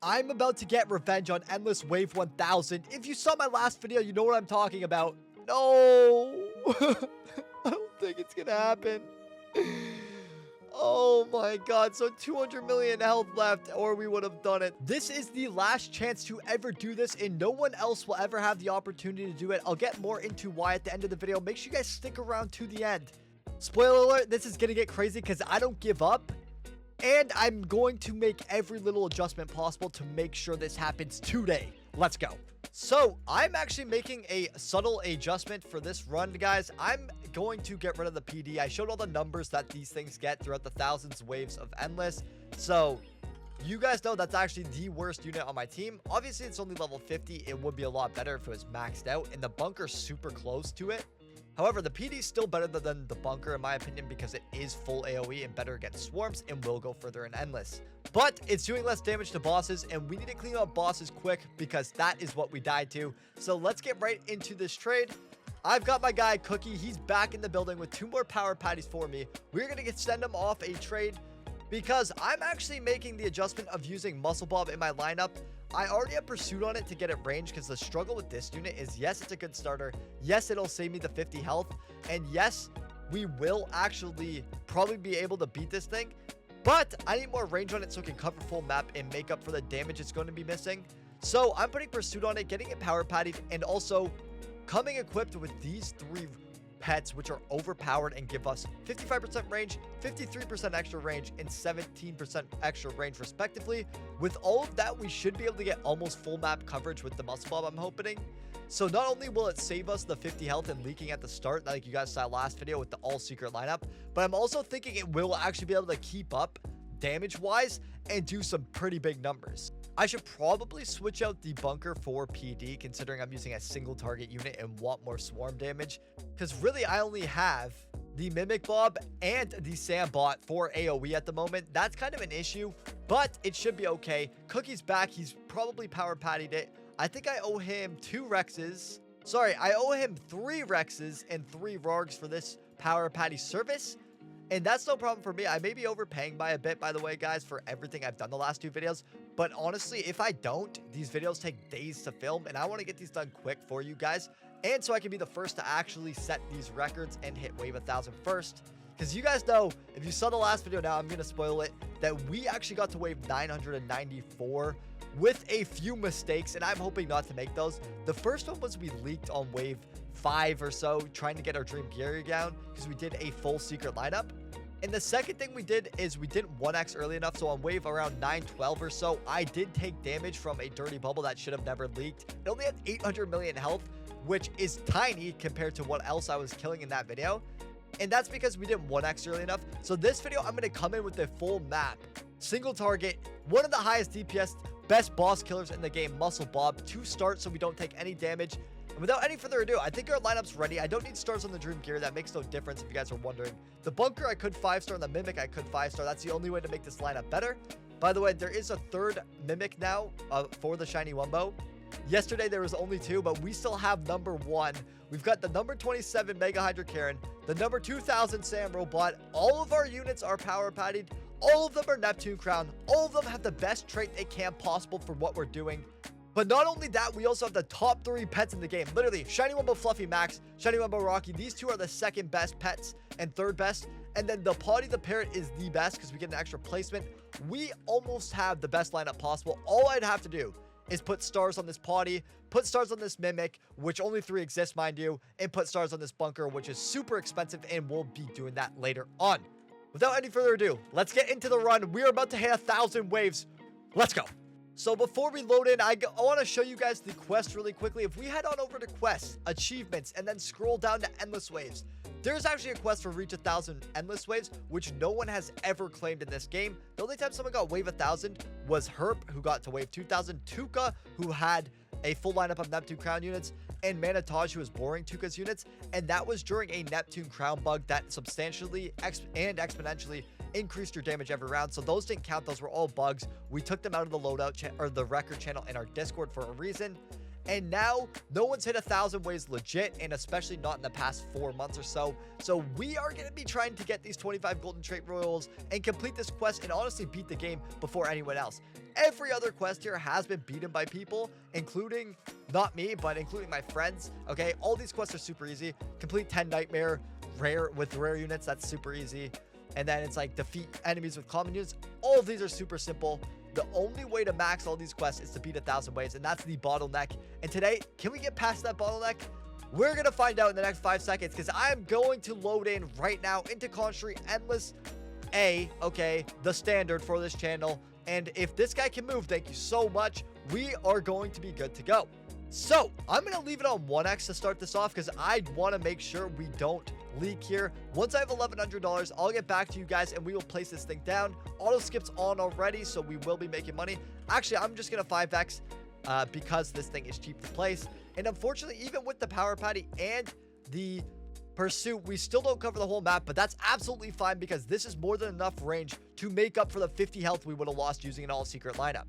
I'm about to get revenge on Endless Wave 1000. If you saw my last video, you know what I'm talking about. No! I don't think it's gonna happen. Oh my god, so 200 million health left, or we would have done it. This is the last chance to ever do this, and no one else will ever have the opportunity to do it. I'll get more into why at the end of the video. Make sure you guys stick around to the end. Spoiler alert, this is gonna get crazy because I don't give up. And I'm going to make every little adjustment possible to make sure this happens today. Let's go. So I'm actually making a subtle adjustment for this run, guys. I'm going to get rid of the PD. I showed all the numbers that these things get throughout the thousands of waves of Endless. So you guys know that's actually the worst unit on my team. Obviously, it's only level 50. It would be a lot better if it was maxed out, and the bunker's super close to it. However, the PD is still better than the bunker, in my opinion, because it is full AoE and better against swarms and will go further in Endless. But it's doing less damage to bosses, and we need to clean up bosses quick because that is what we died to. So let's get right into this trade. I've got my guy Cookie. He's back in the building with 2 more power patties for me. We're going to send him off a trade because I'm actually making the adjustment of using MIMICBOB in my lineup. I already have Pursuit on it to get it range because the struggle with this unit is, yes, it's a good starter. Yes, it'll save me the 50 health. And yes, we will actually probably be able to beat this thing. But I need more range on it so it can cover full map and make up for the damage it's going to be missing. So I'm putting Pursuit on it, getting it power patted, and also coming equipped with these 3 pets, which are overpowered and give us 55% range, 53% extra range, and 17% extra range respectively. With all of that, we should be able to get almost full map coverage with the MIMICBOB, I'm hoping. So not only will it save us the 50 health and leaking at the start, like you guys saw last video with the all secret lineup, but I'm also thinking it will actually be able to keep up damage wise and do some pretty big numbers. I should probably switch out the bunker for PD, considering I'm using a single target unit and want more swarm damage, because really I only have the MIMICBOB and the Sandbot for AoE at the moment. That's kind of an issue, but it should be okay. Cookie's back. He's probably power patted it. I think I owe him 2 Rexes. Sorry, I owe him 3 Rexes and 3 Rargs for this power patty service. And that's no problem for me. I may be overpaying by a bit, by the way, guys, for everything I've done the last 2 videos. But honestly, if I don't, these videos take days to film, and I want to get these done quick for you guys. And so I can be the first to actually set these records and hit wave 1000 first. Because you guys know, if you saw the last video now, I'm going to spoil it, that we actually got to wave 994 with a few mistakes, and I'm hoping not to make those. The first one was we leaked on wave 5 or so, trying to get our dream gear down because we did a full secret lineup. And the second thing we did is we didn't 1x early enough, so on wave around 912 or so, I did take damage from a dirty bubble that should have never leaked. It only had 800 million health, which is tiny compared to what else I was killing in that video. And that's because we didn't 1x early enough. So this video, I'm going to come in with a full map, single target, one of the highest DPS, best boss killers in the game, MIMICBOB, to start so we don't take any damage. And without any further ado, I think our lineup's ready. I don't need stars on the dream gear. That makes no difference if you guys are wondering. The bunker, I could 5-star, and the mimic, I could 5-star. That's the only way to make this lineup better. By the way, there is a 3rd mimic now for the shiny Wumbo. Yesterday, there was only 2, but we still have number 1. We've got the number 27 Mega Hydra Karen, the number 2000 Sam Robot. All of our units are power patted. All of them are Neptune Crown. All of them have the best trait they can possible for what we're doing. But not only that, we also have the top 3 pets in the game. Literally, Shiny Wumbo Fluffy Max, Shiny Wumbo Rocky. These 2 are the 2nd best pets and 3rd best. And then the Potty the Parrot is the best because we get an extra placement. We almost have the best lineup possible. All I'd have to do is put stars on this Potty, put stars on this Mimic, which only 3 exist, mind you, and put stars on this bunker, which is super expensive, and we'll be doing that later on. Without any further ado, let's get into the run. We're about to hit 1,000 waves. Let's go. So before we load in, I want to show you guys the quest really quickly. If we head on over to quests, achievements, and then scroll down to endless waves, there's actually a quest for reach 1,000 endless waves, which no one has ever claimed in this game. The only time someone got wave 1,000 was Herp, who got to wave 2,000, Tuka, who had a full lineup of Neptune Crown units, and Manitage, who was boring Tuka's units, and that was during a Neptune Crown bug that substantially and exponentially increased your damage every round. So those didn't count. Those were all bugs. We took them out of the loadout or the record channel in our Discord for a reason. And now no one's hit 1,000 ways legit, and especially not in the past 4 months or so. So we are going to be trying to get these 25 golden trait royals and complete this quest and honestly beat the game before anyone else. Every other quest here has been beaten by people, including not me, but including my friends. Okay, all these quests are super easy. Complete 10 nightmare rare with rare units, that's super easy. And then it's like defeat enemies with common units. All of these are super simple. The only way to max all these quests is to beat 1,000 waves, and that's the bottleneck. And today, can we get past that bottleneck? We're gonna find out in the next 5 seconds, because I'm going to load in right now into Construy Endless A, okay, the standard for this channel. And if this guy can move, thank you so much, we are going to be good to go. So I'm gonna leave it on 1x to start this off, because I want to make sure we don't leak here. Once I have $1,100, I'll get back to you guys and we will place this thing down. Auto skip's on already, so we will be making money. Actually, I'm just gonna 5x because this thing is cheap to place. And unfortunately, even with the power patty and the pursuit, we still don't cover the whole map, but that's absolutely fine because this is more than enough range to make up for the 50 health we would have lost using an all secret lineup.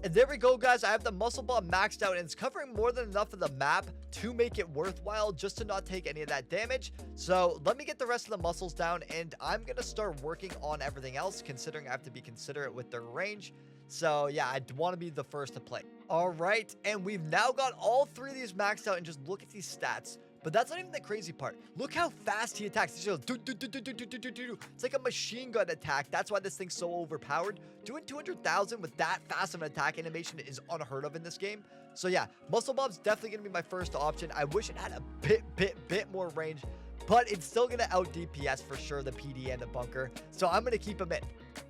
And there we go, guys. I have the muscle bomb maxed out, and it's covering more than enough of the map to make it worthwhile, just to not take any of that damage. So let me get the rest of the muscles down, and I'm going to start working on everything else, considering I have to be considerate with their range. So yeah, I want to be the first to play. All right, and we've now got all 3 of these maxed out, and just look at these stats. But that's not even the crazy part. Look how fast he attacks. He goes, it's like a machine gun attack. That's why this thing's so overpowered. Doing 200,000 with that fast of an attack animation is unheard of in this game. So yeah, Muscle Bob's definitely going to be my first option. I wish it had a bit more range, but it's still going to out DPS for sure, the PD and the bunker. So I'm going to keep him in.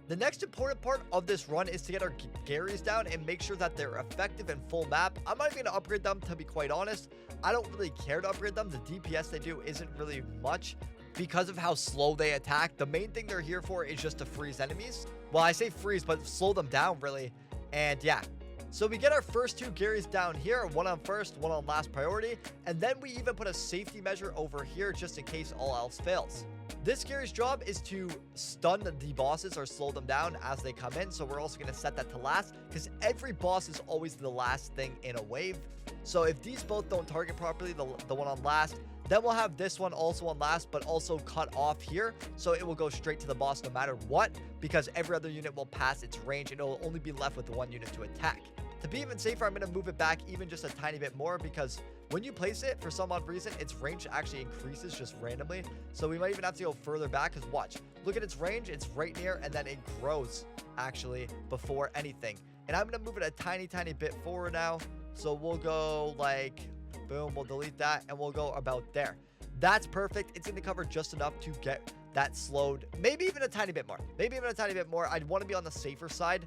The next important part of this run is to get our Garys down and make sure that they're effective and full map. I'm not even going to upgrade them, to be quite honest. I don't really care to upgrade them. The DPS they do isn't really much because of how slow they attack. The main thing they're here for is just to freeze enemies. Well, I say freeze, but slow them down, really. And yeah. So we get our first 2 Garys down here, one on first, one on last priority. And then we even put a safety measure over here just in case all else fails. This Gary's job is to stun the bosses or slow them down as they come in. So we're also going to set that to last because every boss is always the last thing in a wave. So if these both don't target properly, the one on last, then we'll have this one also on last, but also cut off here. So it will go straight to the boss no matter what, because every other unit will pass its range and it will only be left with 1 unit to attack. To be even safer, I'm going to move it back even just a tiny bit more because when you place it, for some odd reason, its range actually increases just randomly. So we might even have to go further back because watch, look at its range. It's right near and then it grows actually before anything. And I'm going to move it a tiny bit forward now. So we'll go like, boom, we'll delete that and we'll go about there. That's perfect. It's going to cover just enough to get that slowed. Maybe even a tiny bit more. I'd want to be on the safer side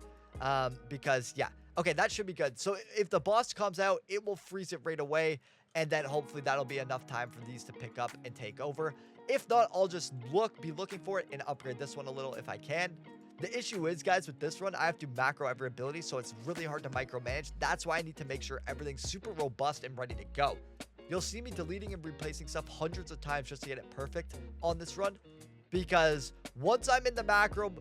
because yeah. Okay, that should be good. So if the boss comes out, it will freeze it right away. And then hopefully that'll be enough time for these to pick up and take over. If not, I'll just be looking for it and upgrade this one a little if I can. The issue is, guys, with this run, I have to macro every ability, so it's really hard to micromanage. That's why I need to make sure everything's super robust and ready to go. You'll see me deleting and replacing stuff hundreds of times just to get it perfect on this run. Because once I'm in the macro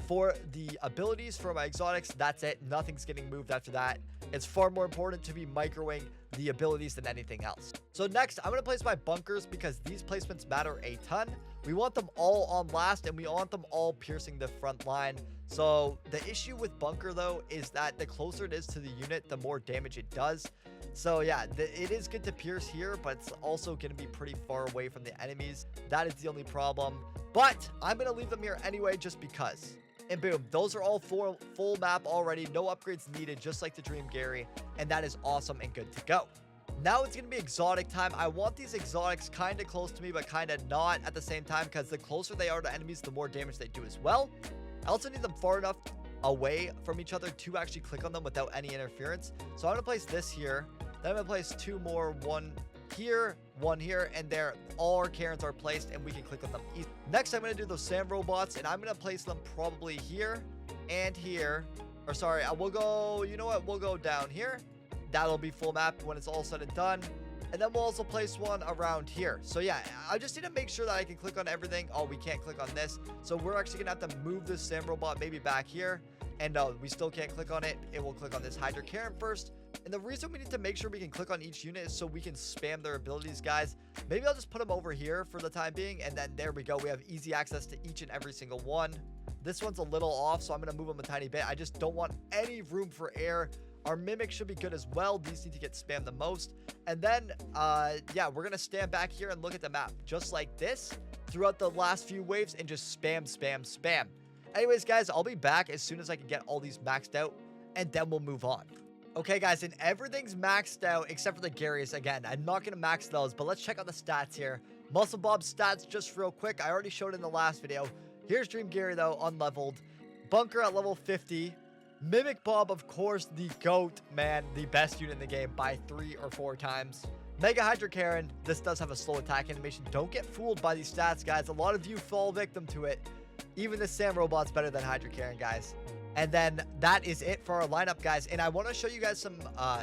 for the abilities for my exotics, that's it. Nothing's getting moved after that. It's far more important to be microing the abilities than anything else. So next, I'm going to place my bunkers because these placements matter a ton. We want them all on last and we want them all piercing the front line. So the issue with bunker though is that the closer it is to the unit, the more damage it does. So yeah, it is good to pierce here, but it's also going to be pretty far away from the enemies. That is the only problem. But I'm going to leave them here anyway just because. And boom, those are all full map already. No upgrades needed, just like the Dream Gary. And that is awesome and good to go. Now it's going to be exotic time. I want these exotics kind of close to me, but kind of not at the same time, because the closer they are to enemies, the more damage they do as well. I also need them far enough away from each other to actually click on them without any interference. So I'm going to place this here. Then I'm going to place 2 more, 1 here, 1 here, and there. All our Karens are placed and we can click on them easily. Next, I'm going to do those sand robots, and I'm going to place them probably here and here. Or sorry, I will go, you know what? We'll go down here. That'll be full map when it's all said and done. And then we'll also place one around here. So yeah, I just need to make sure that I can click on everything. Oh, we can't click on this. So we're actually going to have to move this sand robot maybe back here. And no, we still can't click on it. It will click on this Hydra Karen first. And the reason we need to make sure we can click on each unit is so we can spam their abilities, guys. Maybe I'll just put them over here for the time being. And then there we go. We have easy access to each and every single one. This one's a little off, so I'm going to move them a tiny bit. I just don't want any room for air. Our Mimic should be good as well. These need to get spammed the most. And then, yeah, we're going to stand back here and look at the map just like this throughout the last few waves and just spam, spam, spam. Anyways, guys, I'll be back as soon as I can get all these maxed out, and then we'll move on. Okay, guys, and everything's maxed out except for the Garys. Again, I'm not going to max those, but let's check out the stats here. Muscle Bob's stats just real quick. I already showed it in the last video. Here's Dream Gary, though, unleveled. Bunker at level 50. MIMICBOB, of course, the GOAT, man, the best unit in the game by 3 or 4 times. Mega Hydra Karen, this does have a slow attack animation. Don't get fooled by these stats, guys. A lot of you fall victim to it. Even the Sam Robot's better than Hydra Karen, guys. And then that is it for our lineup, guys. And I want to show you guys some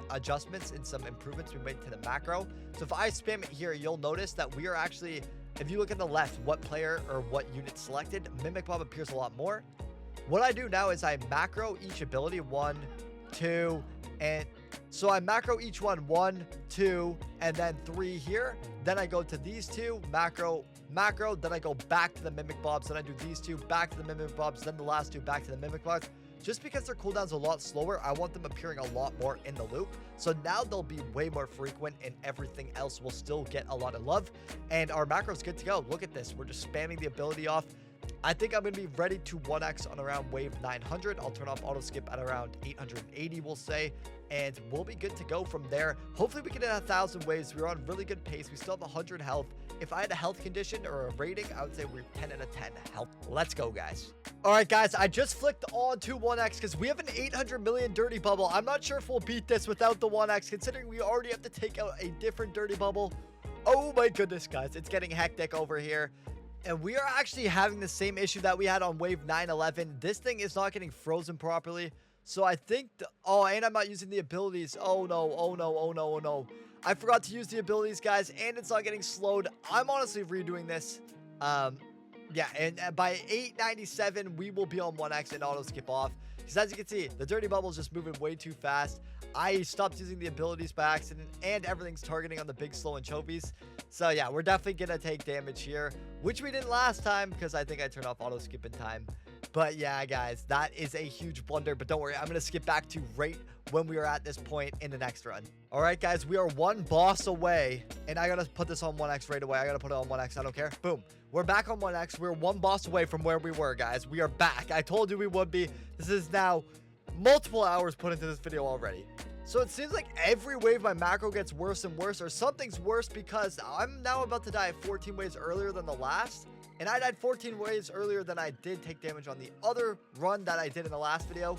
adjustments and some improvements we made to the macro. So if I spam it here, you'll notice that we are actually, if you look at the left, what player or what unit selected, MIMICBOB appears a lot more. What I do now is I macro each ability 1, 2, and so I macro each one 1, 2, and then 3 here. Then I go to these two, macro, then I go back to the MIMICBOBs, then I do these two, back to the MIMICBOBs, then the last two back to the MIMICBOBs. Just because their cooldown's a lot slower, I want them appearing a lot more in the loop. So now they'll be way more frequent and everything else will still get a lot of love. And our macro's good to go. Look at this. We're just spamming the ability off. I think I'm going to be ready to 1x on around wave 900. I'll turn off auto skip at around 880, we'll say, and we'll be good to go from there. Hopefully we can hit 1,000 waves. We're on really good pace. We still have 100 health. If I had a health condition or a rating, I would say we're 10 out of 10 health. Let's go, guys. All right, guys, I just flicked on to 1x because we have an 800 million dirty bubble. I'm not sure if we'll beat this without the 1x, considering we already have to take out a different dirty bubble. Oh my goodness, guys, it's getting hectic over here. And we are actually having the same issue that we had on wave 911. This thing is not getting frozen properly. So I think, oh, and I'm not using the abilities. Oh no, oh no, oh no, oh no. I forgot to use the abilities, guys, and it's not getting slowed. I'm honestly redoing this. Yeah, and by 897, we will be on 1x and auto skip off. Because as you can see, the dirty bubble is just moving way too fast. I stopped using the abilities by accident, and everything's targeting on the big slow anchovies. So yeah, we're definitely going to take damage here, which we didn't last time because I think I turned off auto skip in time. But yeah, guys, that is a huge blunder. But don't worry, I'm going to skip back to right when we are at this point in the next run. All right, guys, we are one boss away, and I got to put this on 1x right away. I got to put it on 1x. I don't care. Boom. We're back on 1x. We're one boss away from where we were, guys. We are back. I told you we would be. This is now multiple hours put into this video already. So it seems like every wave my macro gets worse and worse, or something's worse, because I'm now about to die 14 waves earlier than the last. And I died 14 waves earlier than I did take damage on the other run that I did in the last video.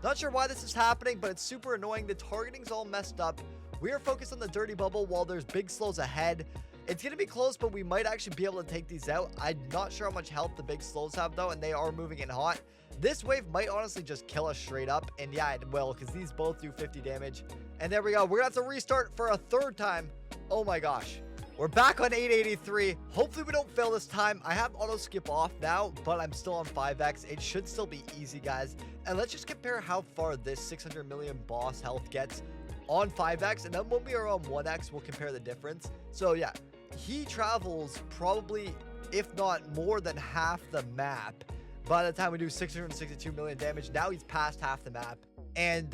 Not sure why this is happening, but it's super annoying. The targeting's all messed up. We are focused on the dirty bubble while there's big slows ahead. It's going to be close, but we might actually be able to take these out. I'm not sure how much health the big slows have, though, and they are moving in hot. This wave might honestly just kill us straight up, and yeah, it will, because these both do 50 damage. And there we go. We're going to have to restart for a third time. Oh my gosh. We're back on 883. Hopefully we don't fail this time. I have auto skip off now, but I'm still on 5x. It should still be easy, guys. And let's just compare how far this 600 million boss health gets on 5x. And then when we are on 1x, we'll compare the difference. So yeah, he travels probably, if not more than half the map. By the time we do 662 million damage, now he's past half the map. And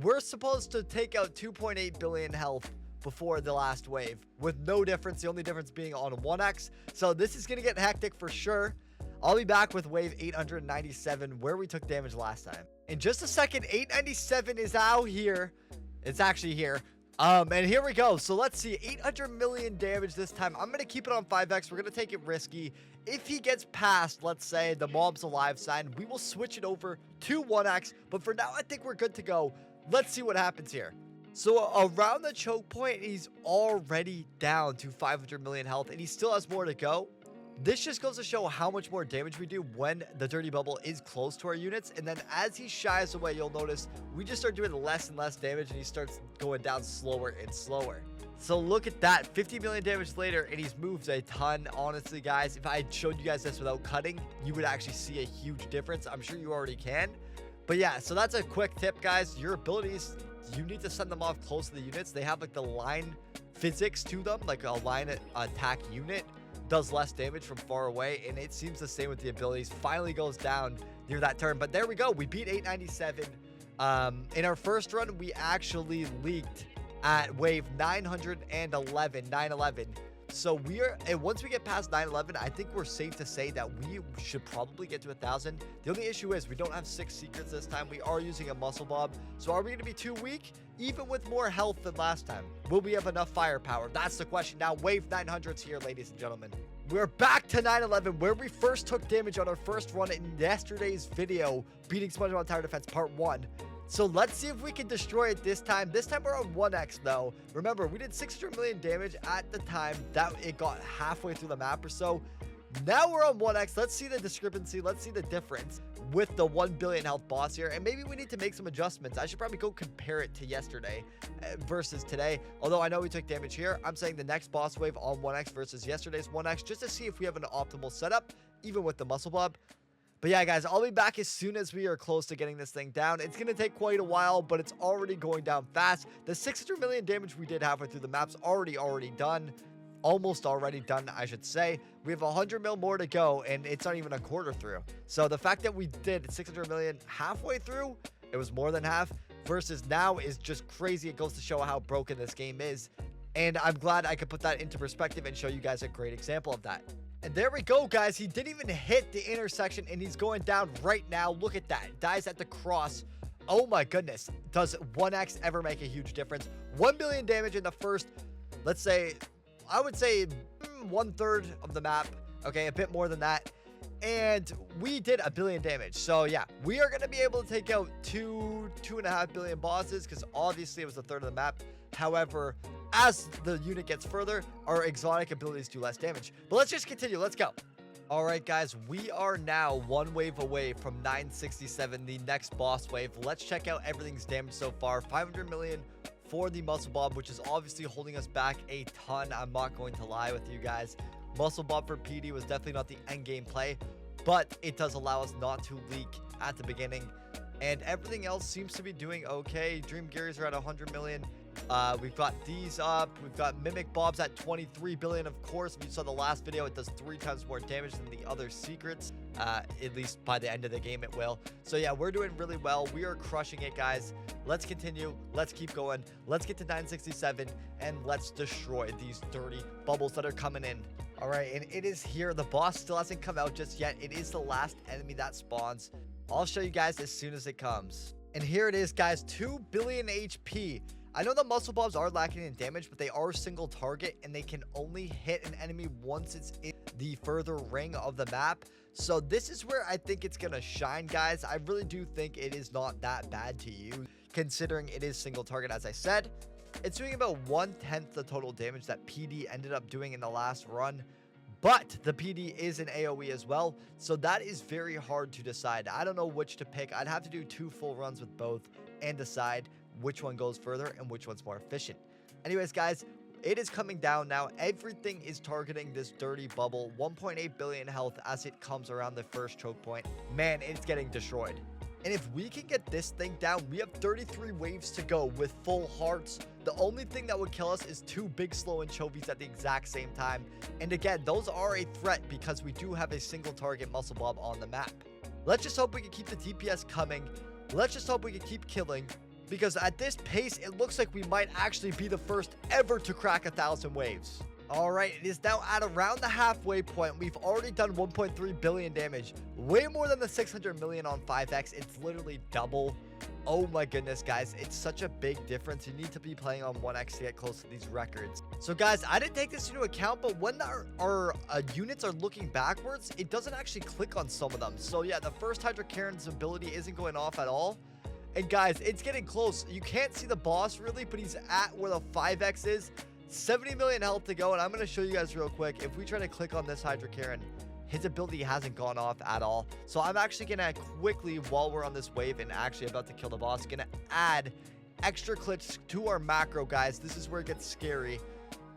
we're supposed to take out 2.8 billion health before the last wave with no difference, the only difference being on 1x. So this is going to get hectic for sure. I'll be back with wave 897 where we took damage last time. In just a second, 897 is out here. It's actually here. And here we go. So let's see, 800 million damage this time. I'm going to keep it on 5x. We're going to take it risky. If he gets past, let's say, the mob's alive sign, we will switch it over to 1x. But for now, I think we're good to go. Let's see what happens here. So around the choke point, he's already down to 500 million health, and he still has more to go. This just goes to show how much more damage we do when the dirty bubble is close to our units. And then as he shies away, you'll notice we just start doing less and less damage, and he starts going down slower and slower. So look at that, 50 million damage later, and he's moved a ton. Honestly, guys, if I showed you guys this without cutting, you would actually see a huge difference. I'm sure you already can. But yeah, so that's a quick tip, guys. Your abilities, you need to send them off close to the units. They have like the line physics to them, like a line attack unit does less damage from far away, and it seems the same with the abilities. Finally goes down near that turn, but there we go. We beat 897. In our first run, we actually leaked at wave 911. So we are, and once we get past 911, I think we're safe to say that we should probably get to 1,000. The only issue is we don't have 6 secrets this time. We are using a muscle bob. So are we going to be too weak? Even with more health than last time, will we have enough firepower? That's the question. Now, wave 900's here, ladies and gentlemen. We're back to 911, where we first took damage on our first run in yesterday's video, beating SpongeBob Tower Defense Part 1. So let's see if we can destroy it this time. This time we're on 1x though. Remember, we did 600 million damage at the time that it got halfway through the map or so. Now we're on 1x. Let's see the discrepancy. Let's see the difference with the 1 billion health boss here. And maybe we need to make some adjustments. I should probably go compare it to yesterday versus today. Although I know we took damage here, I'm saying the next boss wave on 1x versus yesterday's 1x, just to see if we have an optimal setup, even with the muscle bob. But yeah, guys, I'll be back as soon as we are close to getting this thing down. It's going to take quite a while, but it's already going down fast. The 600 million damage we did halfway through the map's already done. Almost already done, I should say. We have 100 mil more to go, and it's not even a quarter through. So the fact that we did 600 million halfway through, it was more than half, versus now is just crazy. It goes to show how broken this game is. And I'm glad I could put that into perspective and show you guys a great example of that. And there we go, guys. He didn't even hit the intersection, and he's going down right now. Look at that. Dies at the cross. Oh my goodness. Does 1x ever make a huge difference? 1 billion damage in the first, let's say, I would say 1/3 of the map. Okay, a bit more than that. And we did 1 billion damage. So yeah, we are going to be able to take out 2.5 billion bosses, because obviously it was 1/3 of the map. However, as the unit gets further, our exotic abilities do less damage. But let's just continue. Let's go. All right, guys, we are now 1 wave away from 967, the next boss wave. Let's check out everything's damage so far. 500 million for the muscle bob, which is obviously holding us back a ton. I'm not going to lie with you guys. Muscle bob for PD was definitely not the end game play, but it does allow us not to leak at the beginning. And everything else seems to be doing okay. Dream Gears are at 100 million. We've got these up. We've got MIMICBOBs at 23 billion. Of course, if you saw the last video, it does 3 times more damage than the other secrets. At least by the end of the game, it will. So yeah, we're doing really well. We are crushing it, guys. Let's continue. Let's keep going. Let's get to 967, and let's destroy these dirty bubbles that are coming in. All right, and it is here. The boss still hasn't come out just yet. It is the last enemy that spawns. I'll show you guys as soon as it comes. And here it is, guys. 2 billion HP. I know the muscle bobs are lacking in damage, but they are single target, and they can only hit an enemy once it's in the further ring of the map. So this is where I think it's going to shine, guys. I really do think it is not that bad to use, considering it is single target, as I said. It's doing about 1/10 the total damage that PD ended up doing in the last run. But the PD is an AoE as well, so that is very hard to decide. I don't know which to pick. I'd have to do 2 full runs with both and decide which one goes further and which one's more efficient. Anyways, guys, it is coming down now. Everything is targeting this dirty bubble. 1.8 billion health as it comes around the first choke point. Man, it's getting destroyed. And if we can get this thing down, we have 33 waves to go with full hearts. The only thing that would kill us is 2 big slow anchovies at the exact same time. And again, those are a threat because we do have a single target muscle bob on the map. Let's just hope we can keep the DPS coming. Let's just hope we can keep killing, because at this pace, it looks like we might actually be the first ever to crack 1,000 waves. All right, it is now at around the halfway point. We've already done 1.3 billion damage, way more than the 600 million on 5x. It's literally double. Oh my goodness, guys, it's such a big difference. You need to be playing on 1x to get close to these records. So guys, I didn't take this into account, but when our units are looking backwards, it doesn't actually click on some of them. So yeah, the first HYDRA's ability isn't going off at all. And guys, it's getting close. You can't see the boss really, but he's at where the 5x is. 70 million health to go, and I'm going to show you guys real quick. If we try to click on this HYDRA, his ability hasn't gone off at all. So I'm actually going to quickly, while we're on this wave and actually about to kill the boss, going to add extra clicks to our macro, guys. This is where it gets scary.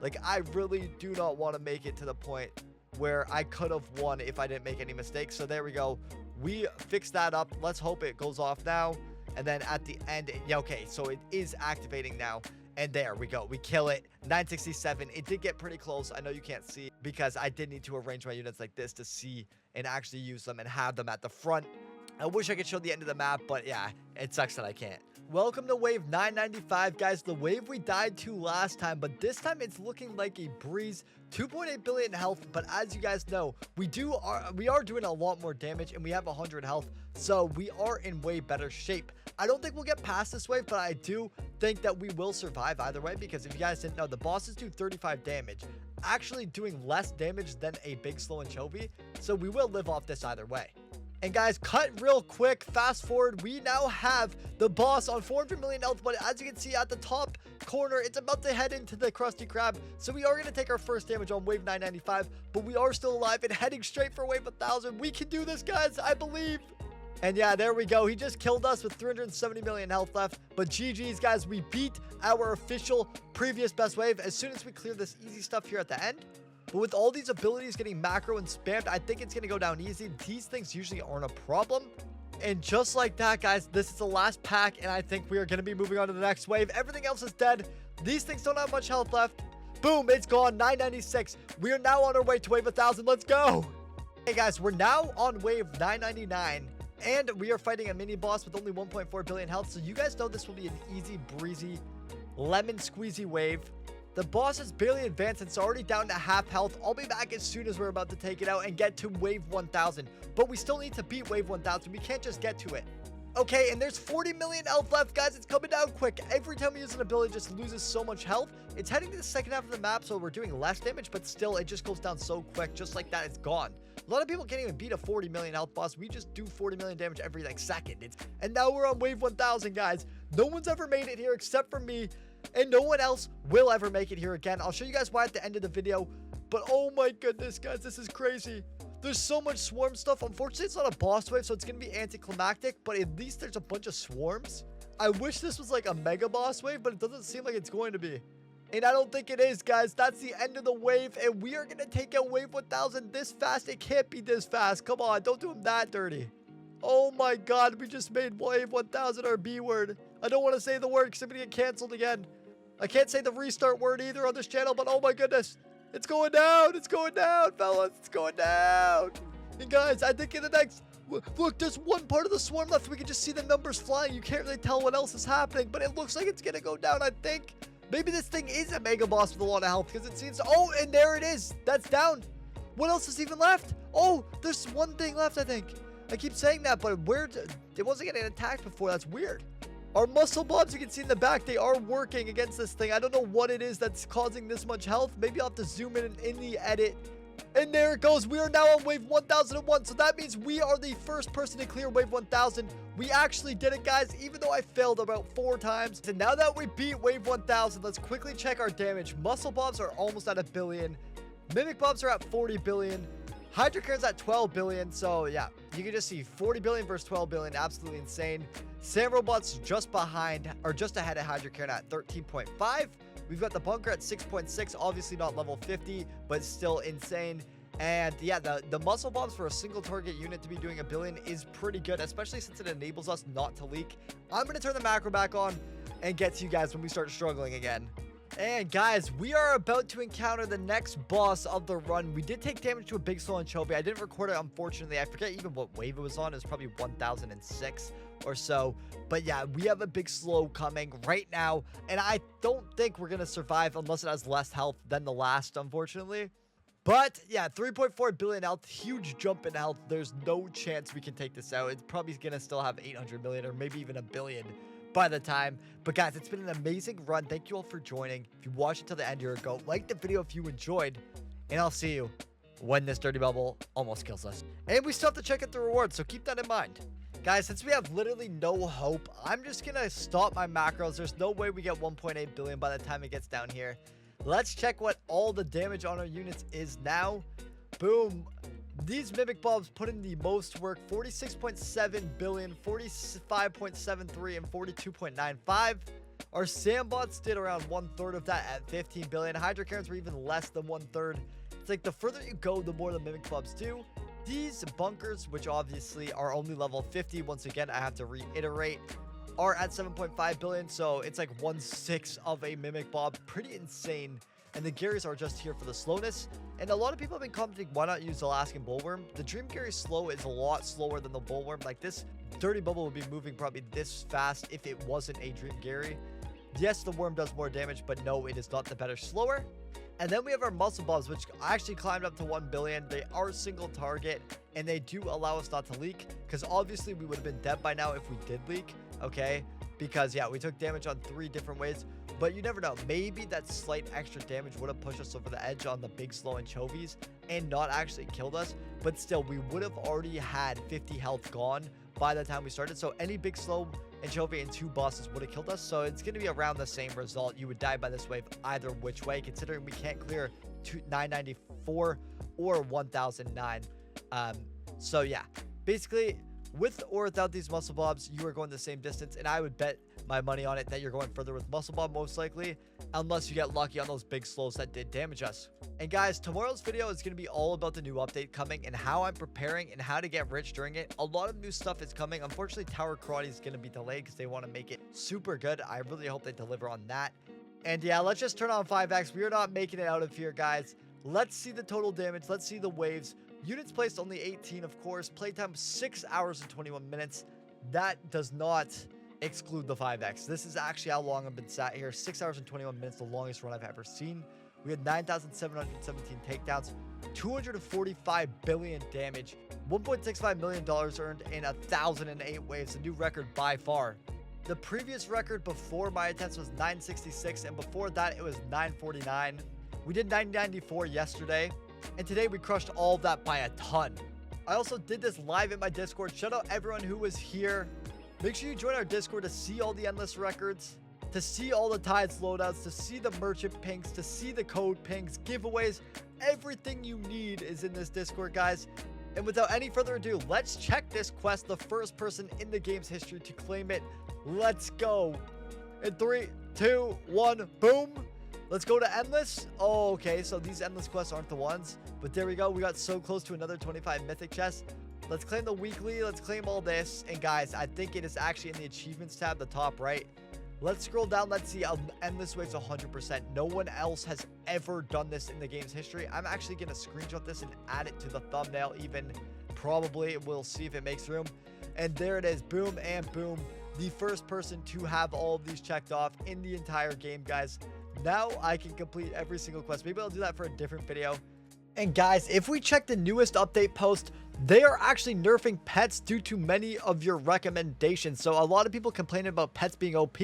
Like, I really do not want to make it to the point where I could have won if I didn't make any mistakes. So there we go. we fix that up. Let's hope it goes off now. And then at the end, yeah, okay, so it is activating now. And there we go. We kill it. 967. It did get pretty close. I know you can't see because I did need to arrange my units like this to see and actually use them and have them at the front. I wish I could show the end of the map, but yeah, it sucks that I can't. Welcome to wave 995, guys. The wave we died to last time, but this time it's looking like a breeze. 2.8 billion health, but as you guys know, we are doing a lot more damage, and we have 100 health, so we are in way better shape. I don't think we'll get past this wave, but I do think that we will survive either way, because if you guys didn't know, the bosses do 35 damage, actually doing less damage than a big slow anchovy, so we will live off this either way. And guys, cut real quick, fast forward, we now have the boss on 400 million health, but as you can see at the top corner, it's about to head into the Krusty Krab, so we are going to take our first damage on wave 995, but we are still alive and heading straight for wave 1000. We can do this, guys, I believe. And yeah, there we go. He just killed us with 370 million health left. But GG's, guys. We beat our official previous best wave as soon as we clear this easy stuff here at the end. But with all these abilities getting macro and spammed, I think it's going to go down easy. These things usually aren't a problem. And just like that, guys, this is the last pack. And I think we are going to be moving on to the next wave. Everything else is dead. These things don't have much health left. Boom, it's gone. 996. We are now on our way to wave 1000. Let's go. Hey, guys, we're now on wave 999. And we are fighting a mini boss with only 1.4 billion health. So you guys know this will be an easy, breezy, lemon squeezy wave. The boss is barely advanced and it's already down to half health. I'll be back as soon as we're about to take it out and get to wave 1000. But we still need to beat wave 1000. We can't just get to it. Okay, and there's 40 million health left, guys. It's coming down quick. Every time we use an ability, it just loses so much health. It's heading to the second half of the map, so we're doing less damage, but still, it just goes down so quick. Just like that, it's gone. A lot of people can't even beat a 40 million health boss. We just do 40 million damage every like second. And now we're on wave 1000, guys. No one's ever made it here except for me, and no one else will ever make it here again. I'll show you guys why at the end of the video, but oh my goodness, guys, this is crazy. There's so much swarm stuff. Unfortunately, it's not a boss wave, so it's going to be anticlimactic, but at least there's a bunch of swarms. I wish this was like a mega boss wave, but it doesn't seem like it's going to be. And I don't think it is, guys. That's the end of the wave, and we are going to take out wave 1000 this fast. It can't be this fast. Come on, don't do him that dirty. Oh my god, we just made wave 1000 our B word. I don't want to say the word because I'm going to get canceled again. I can't say the restart word either on this channel, but oh my goodness. It's going down. It's going down, fellas. It's going down. And guys, I think in the next... Look, there's one part of the swarm left. We can just see the numbers flying. You can't really tell what else is happening, but it looks like it's going to go down, I think. Maybe this thing is a mega boss with a lot of health because it seems... Oh, and there it is. That's down. What else is even left? Oh, there's one thing left, I think. I keep saying that, but it wasn't getting attacked before. That's weird. Our muscle bobs, you can see in the back, they are working against this thing. I don't know what it is that's causing this much health. Maybe I'll have to zoom in the edit. And there it goes. We are now on wave 1001. So that means we are the first person to clear wave 1000. We actually did it, guys, even though I failed about 4 times. And now that we beat wave 1000, let's quickly check our damage. Muscle bobs are almost at 1 billion. Mimic bobs are at 40 billion. HYDRA at 12 billion. So yeah, you can just see 40 billion versus 12 billion. Absolutely insane. Sam Robot's just behind, or just ahead of HYDRA at 13.5. We've got the bunker at 6.6. Obviously not level 50, but still insane. And yeah, the muscle bombs for a single target unit to be doing 1 billion is pretty good, especially since it enables us not to leak. I'm going to turn the macro back on and get to you guys when we start struggling again. And guys, we are about to encounter the next boss of the run. We did take damage to a big slow anchovy. I didn't record it, unfortunately. I forget even what wave it was on. It was probably 1006 or so. But yeah, we have a big slow coming right now. And I don't think we're going to survive unless it has less health than the last, unfortunately. But yeah, 3.4 billion health, huge jump in health. There's no chance we can take this out. It's probably going to still have 800 million or maybe even 1 billion by the time. But guys, it's been an amazing run. Thank you all for joining. If you watched until the end here, go like the video if you enjoyed, and I'll see you when this dirty bubble almost kills us. And we still have to check out the rewards, so keep that in mind. Guys, since we have literally no hope, I'm just gonna stop my macros. There's no way we get 1.8 billion by the time it gets down here. Let's check what all the damage on our units is now. Boom. These MIMICBOBs put in the most work, 46.7 billion, 45.73, and 42.95. Our Sambots did around 1/3 of that at 15 billion. HYDRA were even less than 1/3. It's like the further you go, the more the MIMICBOBs do. These bunkers, which obviously are only level 50, once again, I have to reiterate, are at 7.5 billion. So it's like 1/6 of a MIMICBOB. Pretty insane. And the Garys are just here for the slowness. And a lot of people have been commenting, why not use Alaskan Bullworm? The Dream Gary slow is a lot slower than the Bullworm. Like, this Dirty Bubble would be moving probably this fast if it wasn't a Dream Gary. Yes, the worm does more damage, but no, it is not the better slower. And then we have our Muscle Bobs, which actually climbed up to 1 billion. They are single target, and they do allow us not to leak, because obviously we would have been dead by now if we did leak, okay? Because, yeah, we took damage on 3 different ways, but you never know. Maybe that slight extra damage would have pushed us over the edge on the big slow anchovies and not actually killed us, but still, we would have already had 50 health gone by the time we started. So any big slow anchovy and 2 bosses would have killed us. So it's going to be around the same result. You would die by this wave either which way, considering we can't clear 994 or 1009. So yeah, basically with or without these Muscle Bobs, you are going the same distance, and I would bet my money on it that you're going further with Muscle Bob most likely, unless you get lucky on those big slows that did damage us. And guys, tomorrow's video is going to be all about the new update coming and how I'm preparing and how to get rich during it. A lot of new stuff is coming. Unfortunately, Tower Karate is going to be delayed because they want to make it super good. I really hope they deliver on that. And yeah, let's just turn on 5x. We are not making it out of here, guys. Let's see the total damage. Let's see the waves. Units placed only 18, of course. Playtime 6 hours and 21 minutes. That does not exclude the 5x. This is actually how long I've been sat here. 6 hours and 21 minutes, the longest run I've ever seen. We had 9,717 takedowns, 245 billion damage, $1.65 million earned in 1,008 waves, a new record by far. The previous record before my attempts was 966, and before that it was 949. We did 994 yesterday, and today we crushed all of that by a ton. I also did this live in my Discord. Shout out everyone who was here. Make sure you join our Discord to see all the endless records, to see all the Tides loadouts, to see the merchant pinks, to see the code pinks, giveaways. Everything you need is in this Discord, guys. And without any further ado, let's check this quest. The first person in the game's history to claim it. Let's go. In 3, 2, 1, boom. Let's go to endless. Oh, okay, so these endless quests aren't the ones, but there we go. We got so close to another 25 mythic chests. Let's claim the weekly. Let's claim all this. And guys, I think it is actually in the achievements tab, the top right. Let's scroll down. Let's see. Endless waves 100%. No one else has ever done this in the game's history. I'm actually going to screenshot this and add it to the thumbnail even. Probably. We'll see if it makes room. And there it is. Boom and boom. The first person to have all of these checked off in the entire game, guys. Now I can complete every single quest. Maybe I'll do that for a different video. And guys, if we check the newest update post, they are actually nerfing pets due to many of your recommendations. So a lot of people complaining about pets being OP.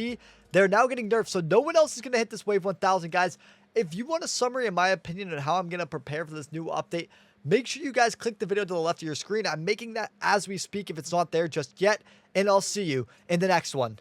They're now getting nerfed. So no one else is going to hit this wave 1000, guys. If you want a summary, in my opinion, on how I'm going to prepare for this new update, make sure you guys click the video to the left of your screen. I'm making that as we speak if it's not there just yet. And I'll see you in the next one.